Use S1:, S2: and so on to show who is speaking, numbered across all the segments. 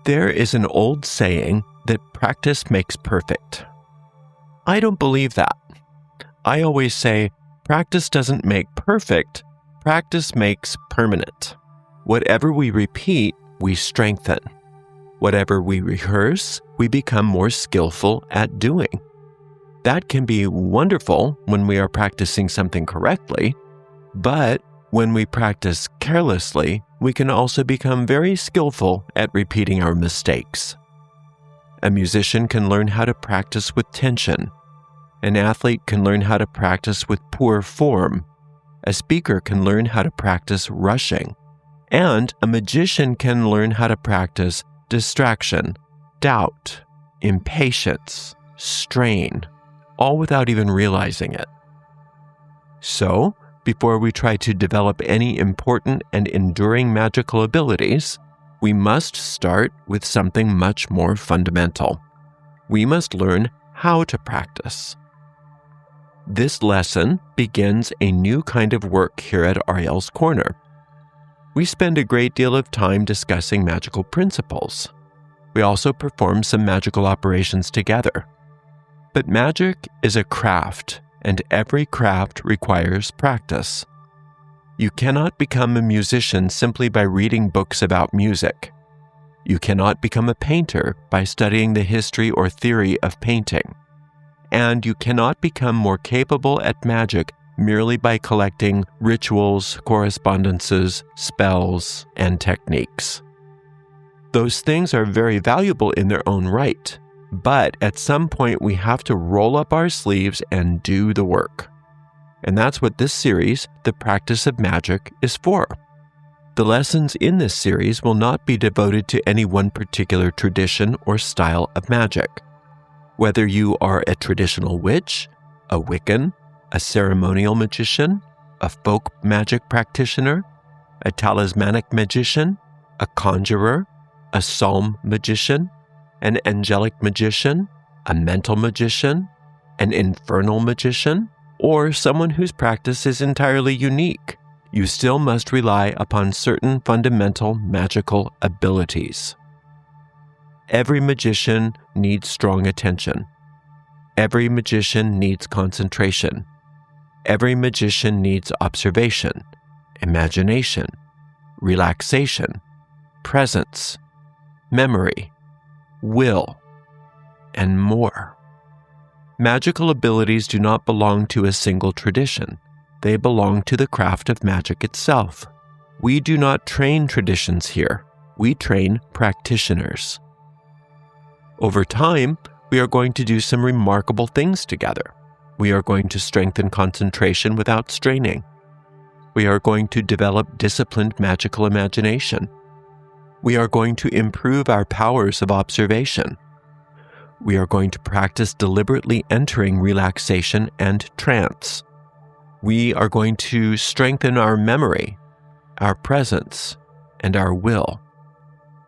S1: There is an old saying that practice makes perfect. I don't believe that. I always say, practice doesn't make perfect, practice makes permanent. Whatever we repeat, we strengthen. Whatever we rehearse, we become more skillful at doing. That can be wonderful when we are practicing something correctly, but when we practice carelessly, we can also become very skillful at repeating our mistakes. A musician can learn how to practice with tension. An athlete can learn how to practice with poor form. A speaker can learn how to practice rushing. And a magician can learn how to practice distraction, doubt, impatience, strain, all without even realizing it. So, before we try to develop any important and enduring magical abilities, we must start with something much more fundamental. We must learn how to practice. This lesson begins a new kind of work here at Ariel's Corner. We spend a great deal of time discussing magical principles. We also perform some magical operations together. But magic is a craft, and every craft requires practice. You cannot become a musician simply by reading books about music. You cannot become a painter by studying the history or theory of painting. And you cannot become more capable at magic merely by collecting rituals, correspondences, spells, and techniques. Those things are very valuable in their own right, but at some point we have to roll up our sleeves and do the work. And that's what this series, The Practice of Magic, is for. The lessons in this series will not be devoted to any one particular tradition or style of magic. Whether you are a traditional witch, a Wiccan, a ceremonial magician, a folk magic practitioner, a talismanic magician, a conjurer, a psalm magician, an angelic magician, a mental magician, an infernal magician, or someone whose practice is entirely unique, you still must rely upon certain fundamental magical abilities. Every magician needs strong attention. Every magician needs concentration. Every magician needs observation, imagination, relaxation, presence, memory, will, and more. Magical abilities do not belong to a single tradition. They belong to the craft of magic itself. We do not train traditions here. We train practitioners. Over time, we are going to do some remarkable things together. We are going to strengthen concentration without straining. We are going to develop disciplined magical imagination. We are going to improve our powers of observation. We are going to practice deliberately entering relaxation and trance. We are going to strengthen our memory, our presence, and our will.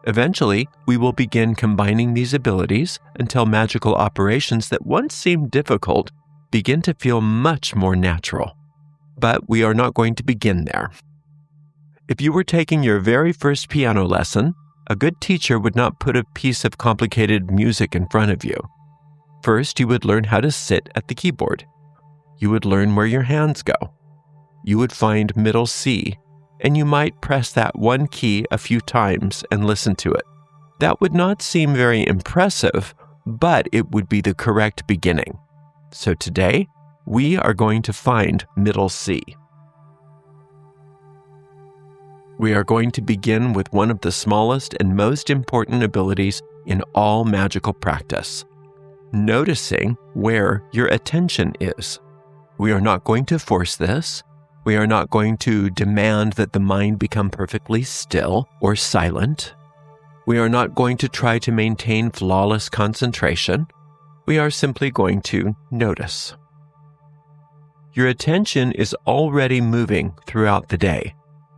S1: Eventually, we will begin combining these abilities until magical operations that once seemed difficult begin to feel much more natural. But we are not going to begin there. If you were taking your very first piano lesson, a good teacher would not put a piece of complicated music in front of you. First, you would learn how to sit at the keyboard. You would learn where your hands go. You would find middle C, and you might press that one key a few times and listen to it. That would not seem very impressive, but it would be the correct beginning. So today, we are going to find middle C. We are going to begin with one of the smallest and most important abilities in all magical practice, noticing where your attention is. We are not going to force this. We are not going to demand that the mind become perfectly still or silent. We are not going to try to maintain flawless concentration. We are simply going to notice. Your attention is already moving throughout the day.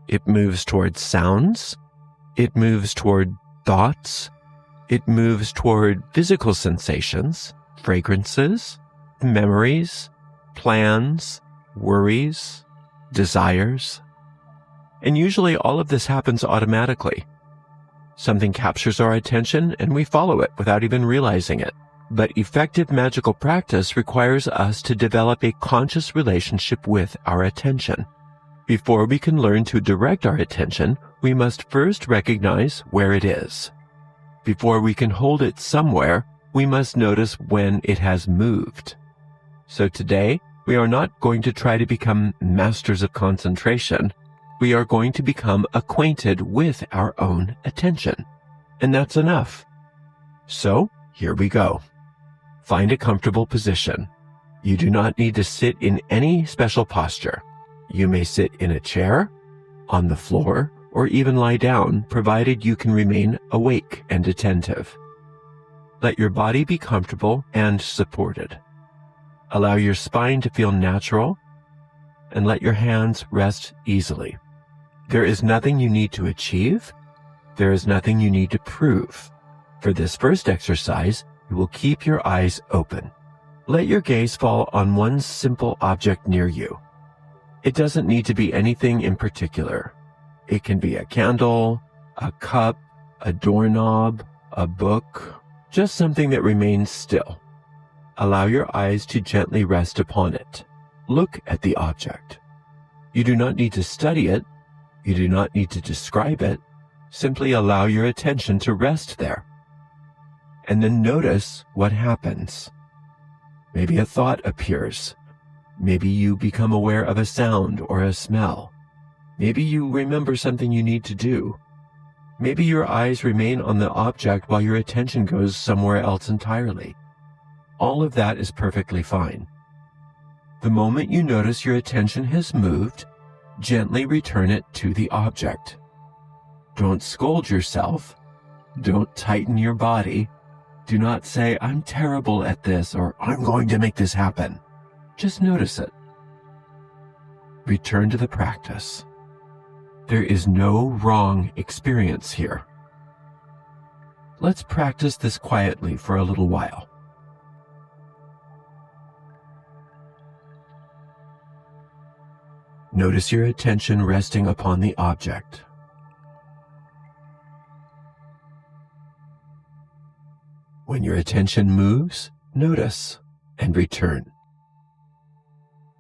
S1: It moves towards sounds. It moves toward thoughts. It moves toward physical sensations, fragrances, memories, plans, worries, desires. And usually all of this happens automatically. Something captures our attention and we follow it without even realizing it. But effective magical practice requires us to develop a conscious relationship with our attention. Before we can learn to direct our attention, we must first recognize where it is. Before we can hold it somewhere, we must notice when it has moved. So today, we are not going to try to become masters of concentration. We are going to become acquainted with our own attention. And that's enough. So, here we go. Find a comfortable position. You do not need to sit in any special posture. You may sit in a chair, on the floor, or even lie down, provided you can remain awake and attentive. Let your body be comfortable and supported. Allow your spine to feel natural, and let your hands rest easily. There is nothing you need to achieve. There is nothing you need to prove. For this first exercise, you will keep your eyes open. Let your gaze fall on one simple object near you. It doesn't need to be anything in particular. It can be a candle, a cup, a doorknob, a book, just something that remains still. Allow your eyes to gently rest upon it. Look at the object. You do not need to study it. You do not need to describe it. Simply allow your attention to rest there. And then notice what happens. Maybe a thought appears. Maybe you become aware of a sound or a smell. Maybe you remember something you need to do. Maybe your eyes remain on the object while your attention goes somewhere else entirely. All of that is perfectly fine. The moment you notice your attention has moved, gently return it to the object. Don't scold yourself. Don't tighten your body. Do not say, "I'm terrible at this," or "I'm going to make this happen." Just notice it. Return to the practice. There is no wrong experience here. Let's practice this quietly for a little while. Notice your attention resting upon the object. When your attention moves, notice and return.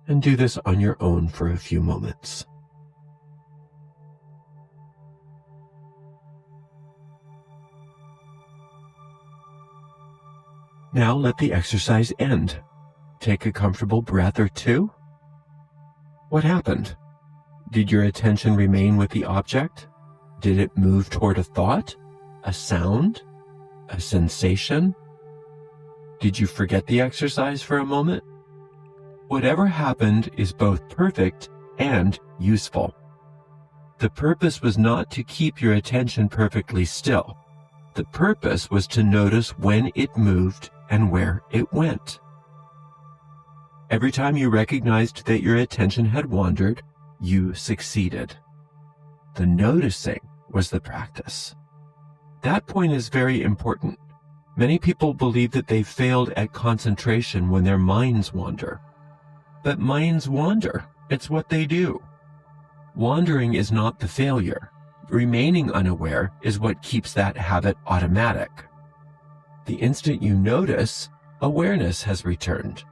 S1: And do this on your own for a few moments. Now let the exercise end. Take a comfortable breath or two. What happened? Did your attention remain with the object? Did it move toward a thought, a sound, a sensation? Did you forget the exercise for a moment? Whatever happened is both perfect and useful. The purpose was not to keep your attention perfectly still. The purpose was to notice when it moved and where it went. Every time you recognized that your attention had wandered, you succeeded. The noticing was the practice. That point is very important. Many people believe that they failed at concentration when their minds wander. But minds wander. It's what they do. Wandering is not the failure. Remaining unaware is what keeps that habit automatic. The instant you notice, awareness has returned.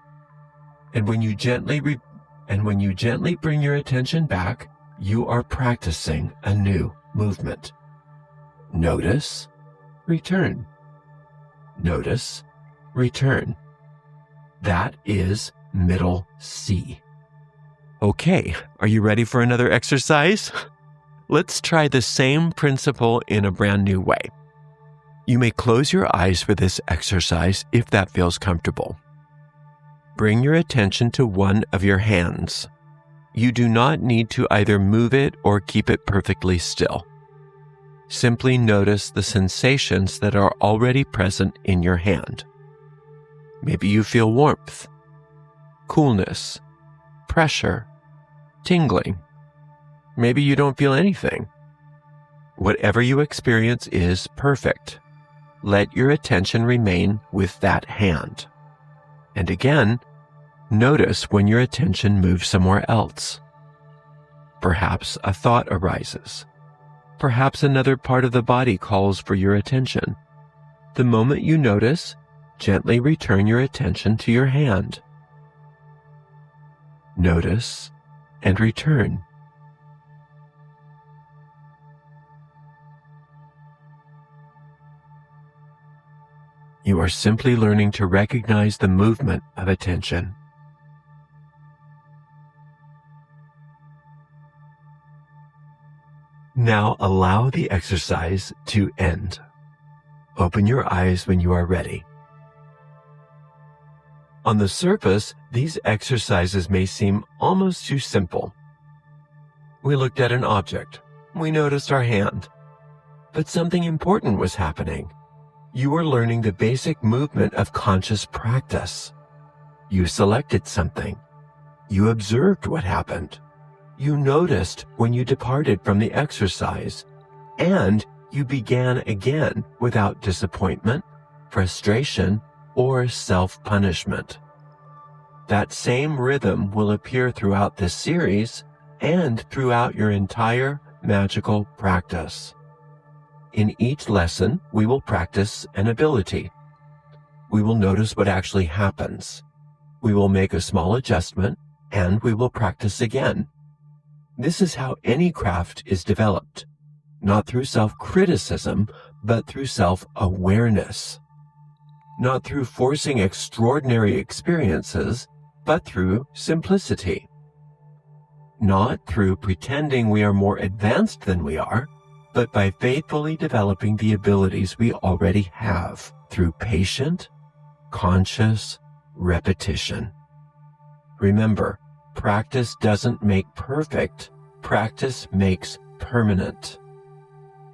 S1: And when you gently bring your attention back, you are practicing a new movement. Notice, return. Notice, return. That is middle C. Okay, are you ready for another exercise? Let's try the same principle in a brand new way. You may close your eyes for this exercise if that feels comfortable. Bring your attention to one of your hands. You do not need to either move it or keep it perfectly still. Simply notice the sensations that are already present in your hand. Maybe you feel warmth, coolness, pressure, tingling. Maybe you don't feel anything. Whatever you experience is perfect. Let your attention remain with that hand. And again, notice when your attention moves somewhere else. Perhaps a thought arises. Perhaps another part of the body calls for your attention. The moment you notice, gently return your attention to your hand. Notice and return. You are simply learning to recognize the movement of attention. Now allow the exercise to end. Open your eyes when you are ready. On the surface, these exercises may seem almost too simple. We looked at an object. We noticed our hand. But something important was happening. You were learning the basic movement of conscious practice. You selected something. You observed what happened. You noticed when you departed from the exercise, and you began again without disappointment, frustration, or self-punishment. That same rhythm will appear throughout this series and throughout your entire magical practice. In each lesson, we will practice an ability. We will notice what actually happens. We will make a small adjustment, and we will practice again. This is how any craft is developed, not through self-criticism, but through self-awareness. Not through forcing extraordinary experiences, but through simplicity. Not through pretending we are more advanced than we are, but by faithfully developing the abilities we already have through patient, conscious repetition. Remember, practice doesn't make perfect, practice makes permanent.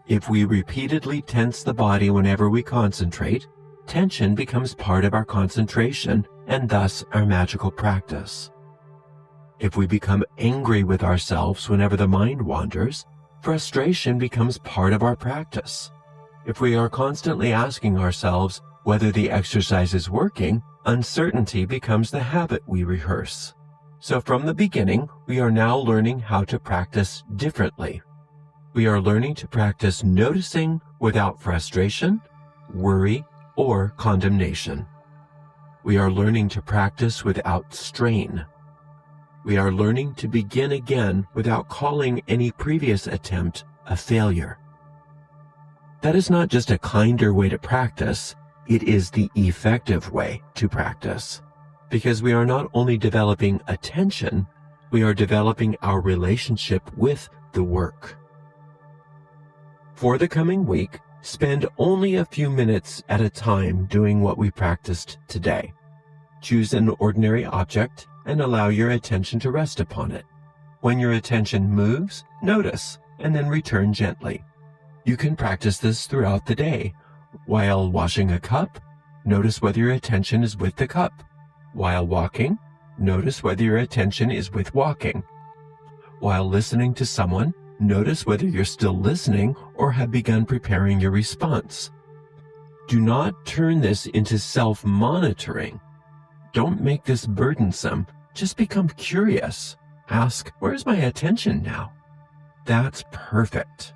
S1: If we repeatedly tense the body whenever we concentrate, tension becomes part of our concentration and thus our magical practice. If we become angry with ourselves whenever the mind wanders, frustration becomes part of our practice. If we are constantly asking ourselves whether the exercise is working, uncertainty becomes the habit we rehearse. So from the beginning, we are now learning how to practice differently. We are learning to practice noticing without frustration, worry, or condemnation. We are learning to practice without strain. We are learning to begin again without calling any previous attempt a failure. That is not just a kinder way to practice, it is the effective way to practice. Because we are not only developing attention, we are developing our relationship with the work. For the coming week, spend only a few minutes at a time doing what we practiced today. Choose an ordinary object and allow your attention to rest upon it. When your attention moves, notice, and then return gently. You can practice this throughout the day. While washing a cup, notice whether your attention is with the cup. While walking, notice whether your attention is with walking. While listening to someone, notice whether you're still listening or have begun preparing your response. Do not turn this into self-monitoring. Don't make this burdensome. Just become curious. Ask, where's my attention now? That's perfect.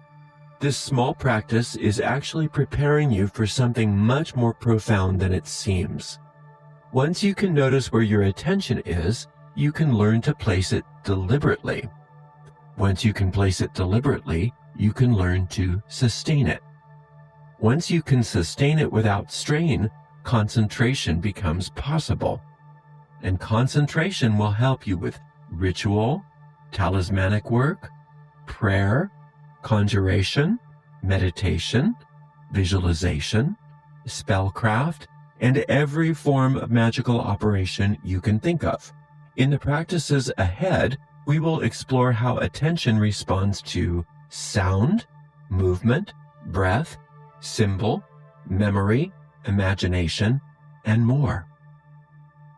S1: This small practice is actually preparing you for something much more profound than it seems. Once you can notice where your attention is, you can learn to place it deliberately. Once you can place it deliberately, you can learn to sustain it. Once you can sustain it without strain, concentration becomes possible. And concentration will help you with ritual, talismanic work, prayer, conjuration, meditation, visualization, spellcraft, and every form of magical operation you can think of. In the practices ahead, we will explore how attention responds to sound, movement, breath, symbol, memory, imagination, and more.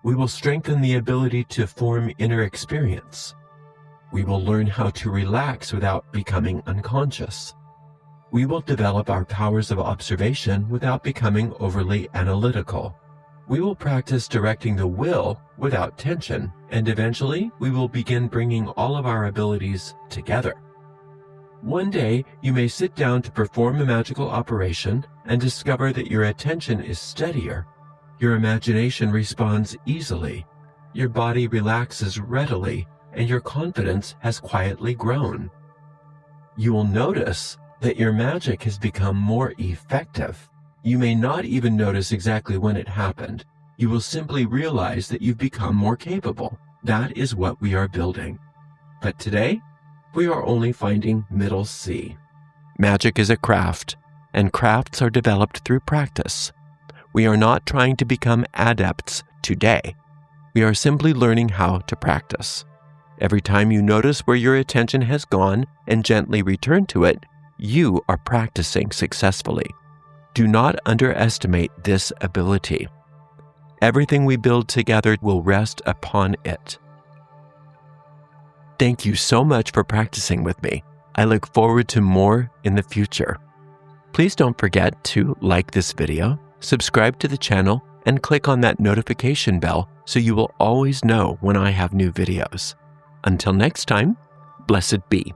S1: We will strengthen the ability to form inner experience. We will learn how to relax without becoming unconscious. We will develop our powers of observation without becoming overly analytical. We will practice directing the will without tension, and eventually we will begin bringing all of our abilities together. One day, you may sit down to perform a magical operation and discover that your attention is steadier. Your imagination responds easily. Your body relaxes readily, and your confidence has quietly grown. You will notice that your magic has become more effective. You may not even notice exactly when it happened. You will simply realize that you've become more capable. That is what we are building. But today, we are only finding middle C. Magic is a craft, and crafts are developed through practice. We are not trying to become adepts today. We are simply learning how to practice. Every time you notice where your attention has gone and gently return to it, you are practicing successfully. Do not underestimate this ability. Everything we build together will rest upon it. Thank you so much for practicing with me. I look forward to more in the future. Please don't forget to like this video, subscribe to the channel, and click on that notification bell so you will always know when I have new videos. Until next time, blessed be.